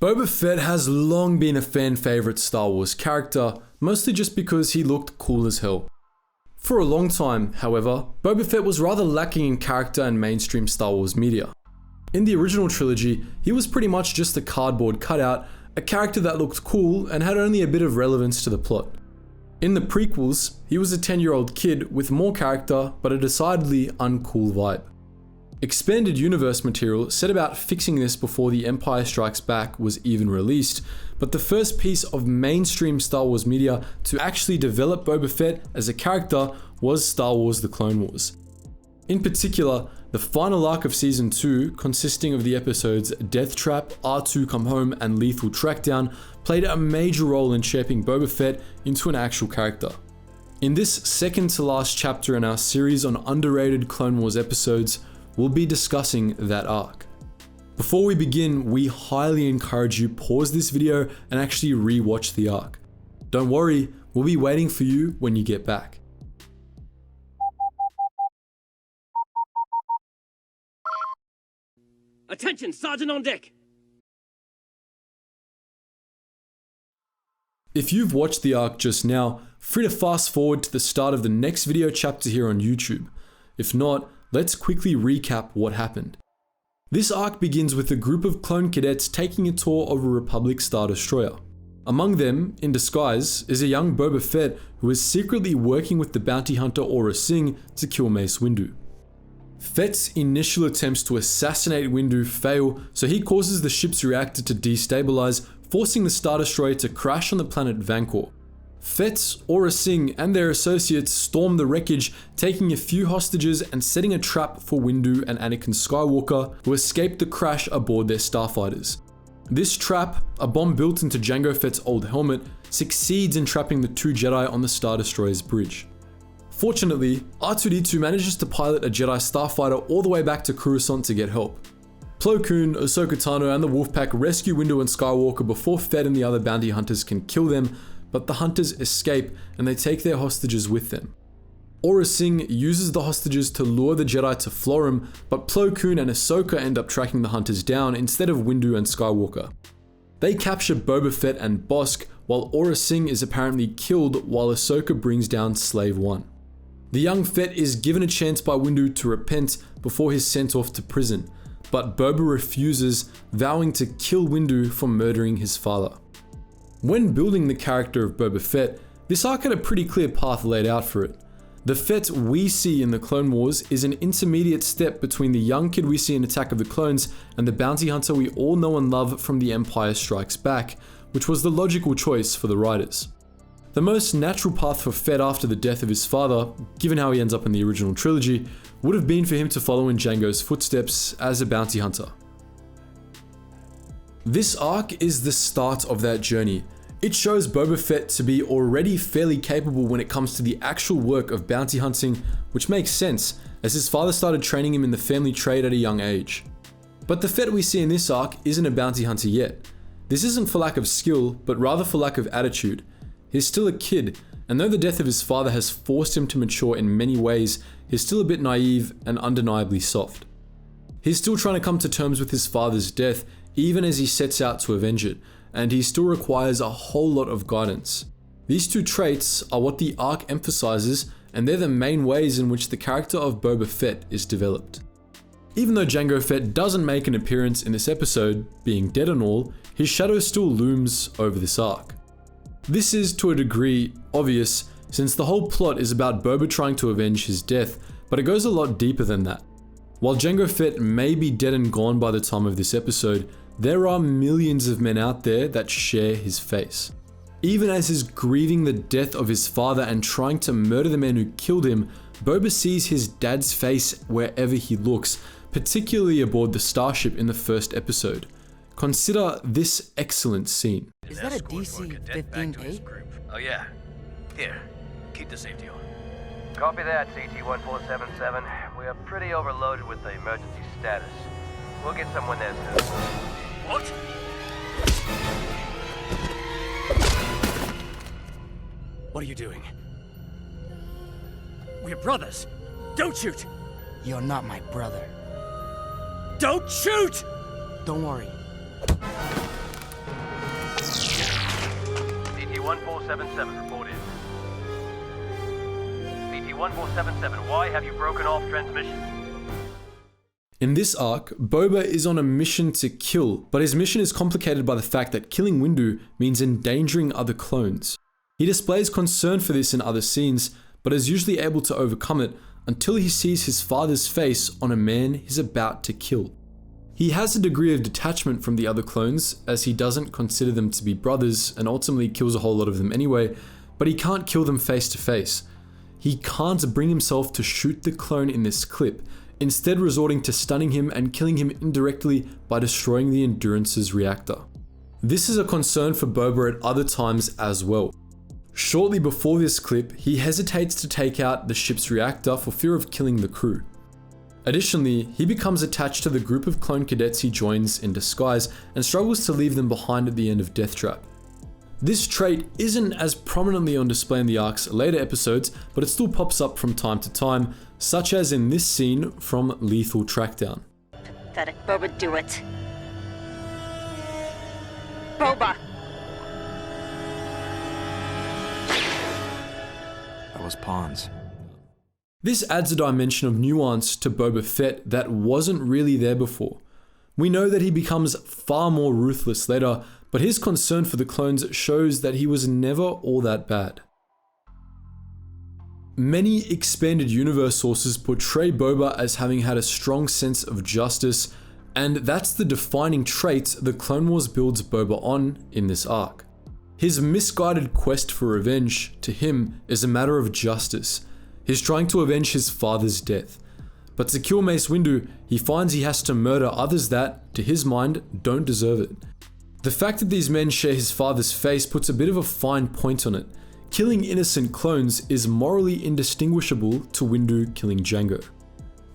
Boba Fett has long been a fan favourite Star Wars character, mostly just because he looked cool as hell. For a long time, however, Boba Fett was rather lacking in character and mainstream Star Wars media. In the original trilogy, he was pretty much just a cardboard cutout, a character that looked cool and had only a bit of relevance to the plot. In the prequels, he was a 10-year-old kid with more character but a decidedly uncool vibe. Expanded Universe material set about fixing this before The Empire Strikes Back was even released, but the first piece of mainstream Star Wars media to actually develop Boba Fett as a character was Star Wars: The Clone Wars. In particular, the final arc of Season 2, consisting of the episodes Death Trap, R2 Come Home, and Lethal Trackdown, played a major role in shaping Boba Fett into an actual character. In this second to last chapter in our series on underrated Clone Wars episodes, we'll be discussing that arc. Before we begin, we highly encourage you pause this video and actually re-watch the arc. Don't worry, we'll be waiting for you when you get back. Attention, Sergeant on deck! If you've watched the arc just now, free to fast forward to the start of the next video chapter here on YouTube. If not, let's quickly recap what happened. This arc begins with a group of clone cadets taking a tour of a Republic Star Destroyer. Among them, in disguise, is a young Boba Fett who is secretly working with the bounty hunter Aurra Sing to kill Mace Windu. Fett's initial attempts to assassinate Windu fail, so he causes the ship's reactor to destabilize, forcing the Star Destroyer to crash on the planet Vancor. Fett, Aurra Sing, and their associates storm the wreckage, taking a few hostages and setting a trap for Windu and Anakin Skywalker, who escape the crash aboard their starfighters. This trap, a bomb built into Jango Fett's old helmet, succeeds in trapping the two Jedi on the Star Destroyer's bridge. Fortunately, R2-D2 manages to pilot a Jedi starfighter all the way back to Coruscant to get help. Plo Koon, Ahsoka Tano, and the Wolfpack rescue Windu and Skywalker before Fett and the other bounty hunters can kill them, but the hunters escape and they take their hostages with them. Aurra Sing uses the hostages to lure the Jedi to Florum, but Plo Koon and Ahsoka end up tracking the hunters down instead of Windu and Skywalker. They capture Boba Fett and Bossk, while Aurra Sing is apparently killed while Ahsoka brings down Slave One. The young Fett is given a chance by Windu to repent before he's sent off to prison, but Boba refuses, vowing to kill Windu for murdering his father. When building the character of Boba Fett, this arc had a pretty clear path laid out for it. The Fett we see in the Clone Wars is an intermediate step between the young kid we see in Attack of the Clones and the bounty hunter we all know and love from The Empire Strikes Back, which was the logical choice for the writers. The most natural path for Fett after the death of his father, given how he ends up in the original trilogy, would have been for him to follow in Jango's footsteps as a bounty hunter. This arc is the start of that journey. It shows Boba Fett to be already fairly capable when it comes to the actual work of bounty hunting, which makes sense, as his father started training him in the family trade at a young age. But the Fett we see in this arc isn't a bounty hunter yet. This isn't for lack of skill, but rather for lack of attitude. He's still a kid, and though the death of his father has forced him to mature in many ways, he's still a bit naive and undeniably soft. He's still trying to come to terms with his father's death, even as he sets out to avenge it, and he still requires a whole lot of guidance. These two traits are what the arc emphasizes, and they're the main ways in which the character of Boba Fett is developed. Even though Jango Fett doesn't make an appearance in this episode, being dead and all, his shadow still looms over this arc. This is to a degree obvious, since the whole plot is about Boba trying to avenge his death, but it goes a lot deeper than that. While Jango Fett may be dead and gone by the time of this episode, there are millions of men out there that share his face. Even as he's grieving the death of his father and trying to murder the man who killed him, Boba sees his dad's face wherever he looks, particularly aboard the starship in the first episode. Consider this excellent scene. Is that a DC-15A? Oh yeah. Here, keep the safety on. Copy that, CT-1477. We are pretty overloaded with the emergency status. We'll get someone there soon. What? What are you doing? We're brothers. Don't shoot! You're not my brother. Don't shoot! Don't worry. CT-1477, report in. CT-1477, why have you broken off transmission? In this arc, Boba is on a mission to kill, but his mission is complicated by the fact that killing Windu means endangering other clones. He displays concern for this in other scenes, but is usually able to overcome it until he sees his father's face on a man he's about to kill. He has a degree of detachment from the other clones, as he doesn't consider them to be brothers and ultimately kills a whole lot of them anyway, but he can't kill them face to face. He can't bring himself to shoot the clone in this clip, instead resorting to stunning him and killing him indirectly by destroying the Endurance's reactor. This is a concern for Boba at other times as well. Shortly before this clip, he hesitates to take out the ship's reactor for fear of killing the crew. Additionally, he becomes attached to the group of clone cadets he joins in disguise and struggles to leave them behind at the end of Death Trap. This trait isn't as prominently on display in the arc's later episodes, but it still pops up from time to time, such as in this scene from Lethal Trackdown. Pathetic. Boba, do it. Boba! That was pawns. This adds a dimension of nuance to Boba Fett that wasn't really there before. We know that he becomes far more ruthless later, but his concern for the clones shows that he was never all that bad. Many expanded universe sources portray Boba as having had a strong sense of justice, and that's the defining trait the Clone Wars builds Boba on in this arc. His misguided quest for revenge, to him, is a matter of justice. He's trying to avenge his father's death. But to kill Mace Windu, he finds he has to murder others that, to his mind, don't deserve it. The fact that these men share his father's face puts a bit of a fine point on it. Killing innocent clones is morally indistinguishable to Windu killing Jango.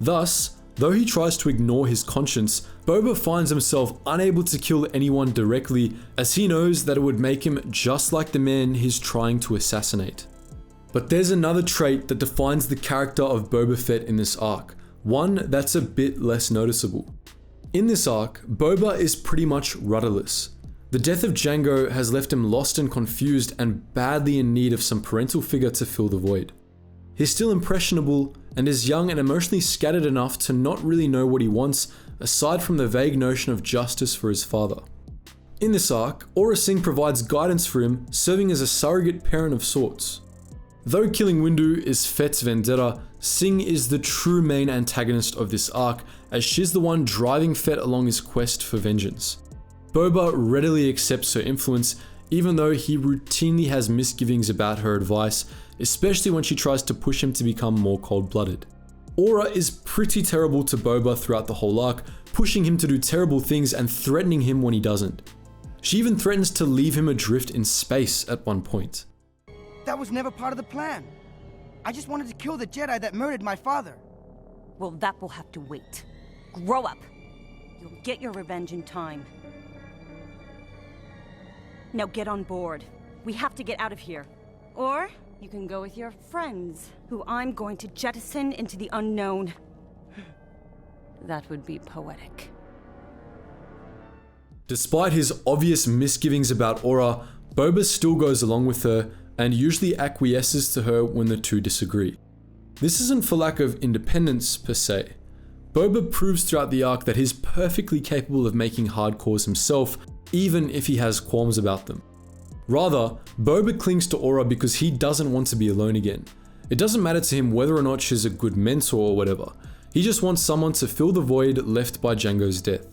Thus, though he tries to ignore his conscience, Boba finds himself unable to kill anyone directly, as he knows that it would make him just like the man he's trying to assassinate. But there's another trait that defines the character of Boba Fett in this arc, one that's a bit less noticeable. In this arc, Boba is pretty much rudderless. The death of Jango has left him lost and confused and badly in need of some parental figure to fill the void. He's still impressionable and is young and emotionally scattered enough to not really know what he wants aside from the vague notion of justice for his father. In this arc, Aurra Sing provides guidance for him, serving as a surrogate parent of sorts. Though killing Windu is Fett's vendetta, Sing is the true main antagonist of this arc, as she's the one driving Fett along his quest for vengeance. Boba readily accepts her influence, even though he routinely has misgivings about her advice, especially when she tries to push him to become more cold-blooded. Aurra is pretty terrible to Boba throughout the whole arc, pushing him to do terrible things and threatening him when he doesn't. She even threatens to leave him adrift in space at one point. That was never part of the plan. I just wanted to kill the Jedi that murdered my father. Well, that will have to wait. Grow up. You'll get your revenge in time. Now get on board. We have to get out of here. Or you can go with your friends, who I'm going to jettison into the unknown. That would be poetic. Despite his obvious misgivings about Aurra, Boba still goes along with her and usually acquiesces to her when the two disagree. This isn't for lack of independence per se. Boba proves throughout the arc that he's perfectly capable of making hard calls himself, even if he has qualms about them. Rather, Boba clings to Aurra because he doesn't want to be alone again. It doesn't matter to him whether or not she's a good mentor or whatever. He just wants someone to fill the void left by Jango's death.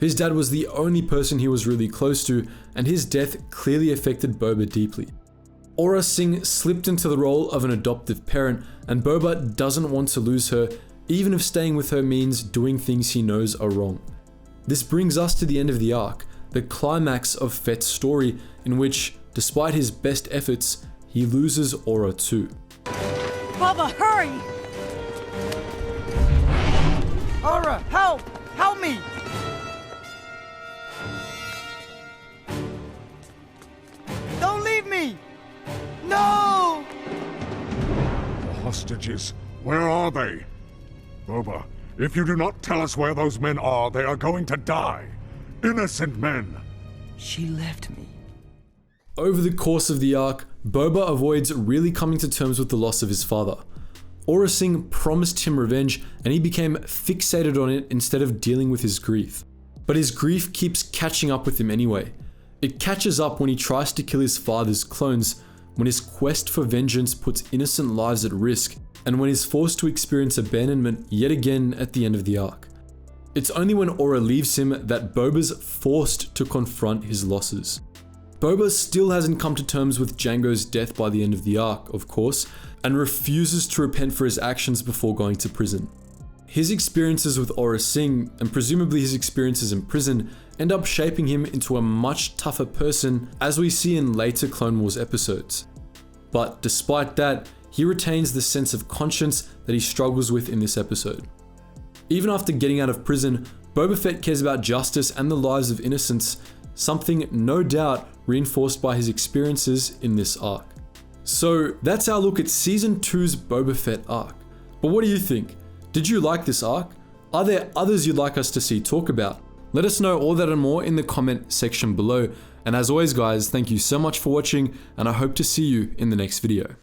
His dad was the only person he was really close to, and his death clearly affected Boba deeply. Aurra Sing slipped into the role of an adoptive parent, and Boba doesn't want to lose her, even if staying with her means doing things he knows are wrong. This brings us to the end of the arc, the climax of Fett's story, in which, despite his best efforts, he loses Aurra too. Boba, hurry! Aurra, help! Help me! Don't leave me! No! The hostages, where are they? Boba, if you do not tell us where those men are, they are going to die. Innocent men. She left me. Over the course of the arc, Boba avoids really coming to terms with the loss of his father. Aurra Sing promised him revenge and he became fixated on it instead of dealing with his grief. But his grief keeps catching up with him anyway. It catches up when he tries to kill his father's clones, when his quest for vengeance puts innocent lives at risk, and when he's forced to experience abandonment yet again at the end of the arc. It's only when Aurra leaves him that Boba's forced to confront his losses. Boba still hasn't come to terms with Jango's death by the end of the arc, of course, and refuses to repent for his actions before going to prison. His experiences with Aurra Sing, and presumably his experiences in prison, end up shaping him into a much tougher person, as we see in later Clone Wars episodes. But despite that, he retains the sense of conscience that he struggles with in this episode. Even after getting out of prison, Boba Fett cares about justice and the lives of innocents, something no doubt reinforced by his experiences in this arc. So that's our look at Season 2's Boba Fett arc. But what do you think? Did you like this arc? Are there others you'd like us to see talk about? Let us know all that and more in the comment section below. And as always guys, thank you so much for watching and I hope to see you in the next video.